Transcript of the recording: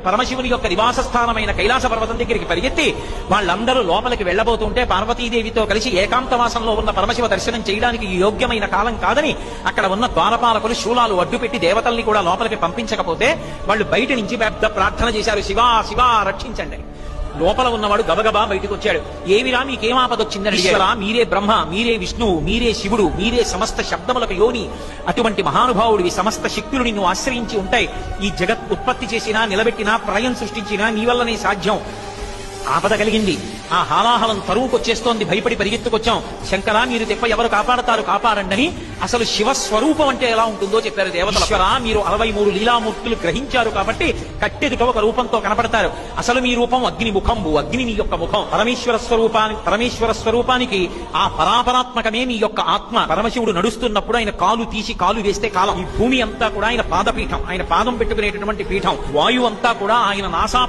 పరమశివుని యొక్క నివాస స్థానమైన కైలాస పర్వతం దగ్గరికి పరిగెత్తి వాళ్ళందరూ లోపలికి వెళ్లబోతుంటే పార్వతీదేవితో కలిసి ఏకాంతవాసంలో ఉన్న పరమశివ దర్శనం చేయడానికి యోగ్యమైన కాలం కాదని అక్కడ ఉన్న ద్వారపాలకులు శూలాలు అడ్డుపెట్టి దేవతల్ని కూడా లోపలికి పంపించకపోతే వాళ్ళు బయట నుంచి పెద్ద ప్రార్థన చేశారు, శివా శివా రక్షించండి. లోపల ఉన్నవాడు గబగబా బయటకు వచ్చాడు. ఏమిరా మీకేం ఆపదొచ్చిందని అడిగారా? మీరే బ్రహ్మ, మీరే విష్ణువు, మీరే శివుడు, మీరే సమస్త శబ్దములకు యోని, అటువంటి మహానుభావుడివి, సమస్త శక్తులు నిన్ను ఆశ్రయించి ఉంటాయి. ఈ జగత్ ఉత్పత్తి చేసినా నిలబెట్టినా ప్రళయం సృష్టించినా నీ వల్లనే సాధ్యం. ఆపద కలిగింది, ఆ హాలాహలం తరువుకొచ్చేస్తోంది, భయపడి పరిగెత్తుకొచ్చాం. శంకరా మీరు తెప్ప ఎవరు కాపాడతారు, కాపాడండి. అసలు శివస్వరూపం అంటే ఎలా ఉంటుందో చెప్పారు దేవతలు. మీరు 63 లీలామూర్తులు గ్రహించారు కాబట్టి కట్టెదుట ఒక రూపంతో కనపడతారు. అసలు మీ రూపం అగ్ని ముఖంబు, అగ్ని నీ యొక్క ముఖం. పరమేశ్వర స్వరూపానికి ఆ పరాపరాత్మకమే మీ యొక్క ఆత్మ. పరమశివుడు నడుస్తున్నప్పుడు ఆయన కాలు తీసి కాలు వేస్తే కాలం. ఈ భూమి అంతా కూడా ఆయన పాదపీఠం, ఆయన పాదం పెట్టుకునేటటువంటి పీఠం. వాయువు అంతా కూడా ఆయన నాసా